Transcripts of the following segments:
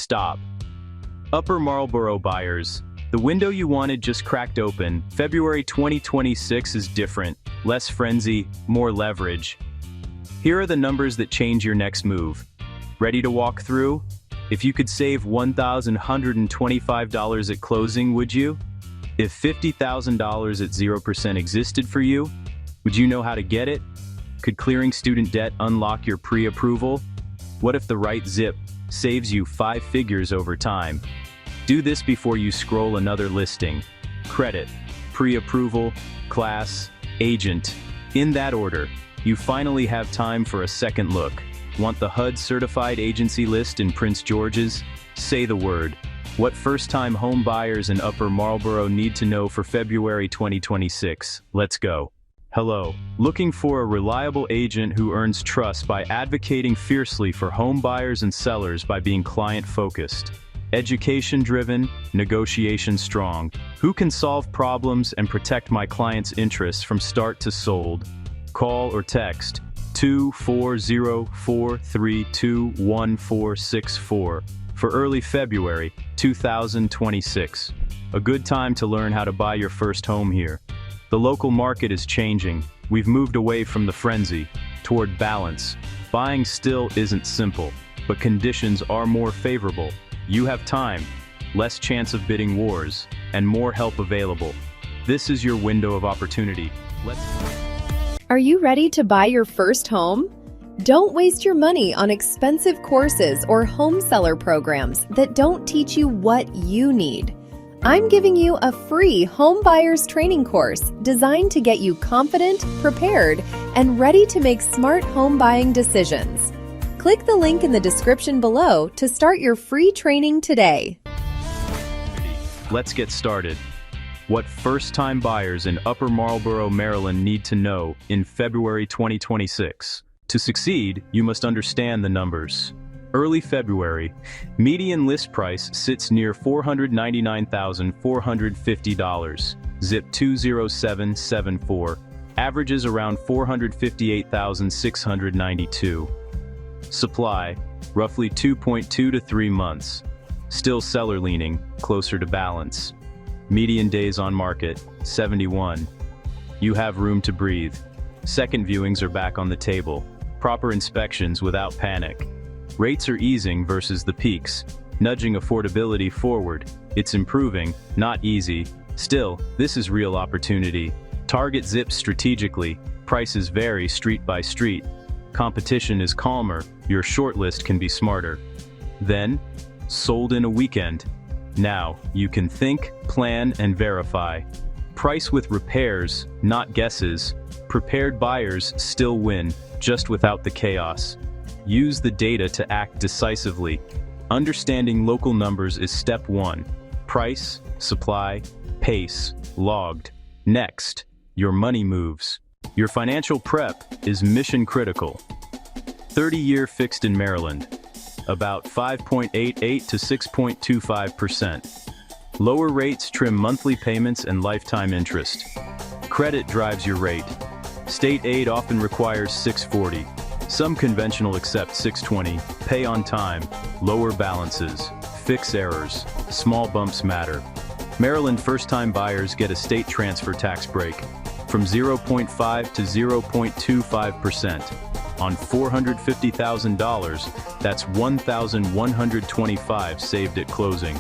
stop. Upper Marlboro buyers. The window you wanted just cracked open. February 2026 is different. Less frenzy, more leverage. Here are the numbers that change your next move. Ready to walk through? If you could save $1,125 at closing, would you? If $50,000 at 0% existed for you, would you know how to get it? Could clearing student debt unlock your pre-approval? What if the right zip saves you 5 figures over time? Do this before you scroll another listing. Credit, pre-approval, class, agent. In that order, you finally have time for a second look. Want the HUD certified agency list in Prince George's? Say the word. What first-time home buyers in Upper Marlboro need to know for February 2026? Let's go. Hello. Looking for a reliable agent who earns trust by advocating fiercely for home buyers and sellers by being client-focused. Education-driven, negotiation-strong. Who can solve problems and protect my client's interests from start to sold? Call or text 240-432-1464 for early February 2026. A good time to learn how to buy your first home here. The local market is changing. We've moved away from the frenzy toward balance. Buying still isn't simple, but conditions are more favorable. You have time, less chance of bidding wars, and more help available. This is your window of opportunity. Are you ready to buy your first home? Don't waste your money on expensive courses or home seller programs that don't teach you what you need. I'm giving you a free home buyers training course designed to get you confident, prepared, and ready to make smart home buying decisions. Click the link in the description below to start your free training today. Let's get started. What first-time buyers in Upper Marlboro, Maryland need to know in February 2026. To succeed, you must understand the numbers. Early February, median list price sits near $499,450. Zip 20774. Averages around $458,692. Supply, roughly 2.2 to 3 months. Still seller leaning, closer to balance. Median days on market, 71. You have room to breathe. Second viewings are back on the table. Proper inspections without panic. Rates are easing versus the peaks, nudging affordability forward. It's improving, not easy. Still, this is real opportunity. Target zips strategically. Prices vary street by street. Competition is calmer. Your shortlist can be smarter. Then, sold in a weekend. Now, you can think, plan, and verify. Price with repairs, not guesses. Prepared buyers still win, just without the chaos. Use the data to act decisively. Understanding local numbers is step 1. Price, supply, pace, logged. Next, your money moves. Your financial prep is mission critical. 30-year fixed in Maryland. About 5.88 to 6.25%. Lower rates trim monthly payments and lifetime interest. Credit drives your rate. State aid often requires 640. Some conventional accept 620. Pay on time. Lower balances. Fix errors. Small bumps matter. Maryland first-time buyers get a state transfer tax break from 0.5 to 0.25%. On $450,000, that's $1,125 saved at closing.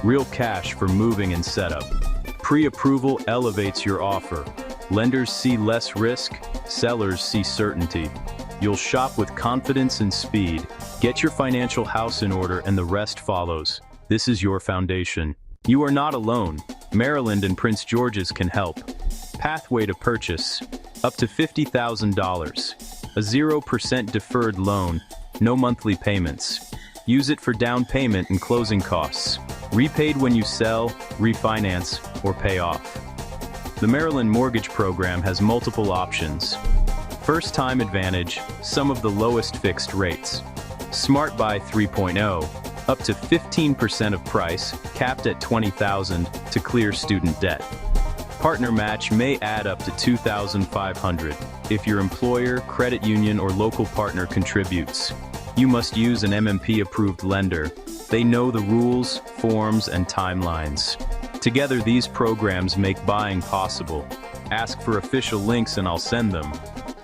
Real cash for moving and setup. Pre-approval elevates your offer. Lenders see less risk, sellers see certainty. You'll shop with confidence and speed. Get your financial house in order and the rest follows. This is your foundation. You are not alone. Maryland and Prince George's can help. Pathway to purchase, up to $50,000. A 0% deferred loan, no monthly payments. Use it for down payment and closing costs. Repaid when you sell, refinance, or pay off. The Maryland Mortgage Program has multiple options. First-time advantage, some of the lowest fixed rates. Smart Buy 3.0, up to 15% of price, capped at $20,000 to clear student debt. Partner match may add up to $2,500 if your employer, credit union, or local partner contributes. You must use an MMP-approved lender. They know the rules, forms, and timelines. Together, these programs make buying possible. Ask for official links and I'll send them.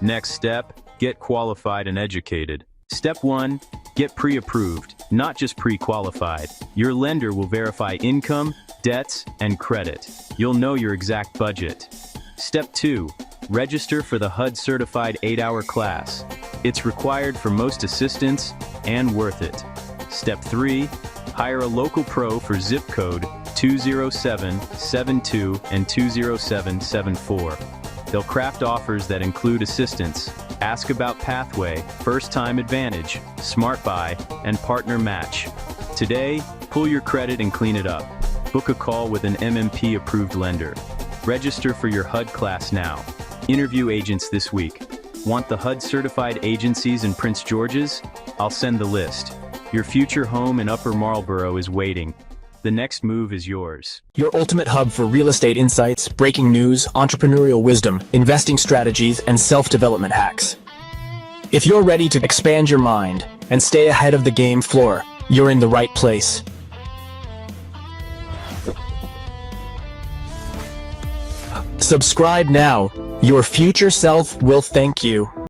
Next step, get qualified and educated. Step 1, get pre-approved, not just pre-qualified. Your lender will verify income, debts, and credit. You'll know your exact budget. Step 2, register for the HUD-certified 8-hour class. It's required for most assistants and worth it. Step 3, hire a local pro for zip code 20772 and 20774. They'll craft offers that include assistance, ask about pathway, first-time advantage, smart buy, and partner match. Today, pull your credit and clean it up. Book a call with an MMP-approved lender. Register for your HUD class now. Interview agents this week. Want the HUD-certified agencies in Prince George's? I'll send the list. Your future home in Upper Marlboro is waiting. The next move is yours. Your ultimate hub for real estate insights, breaking news, entrepreneurial wisdom, investing strategies, and self-development hacks. If you're ready to expand your mind and stay ahead of the game floor, you're in the right place. Subscribe now. Your future self will thank you.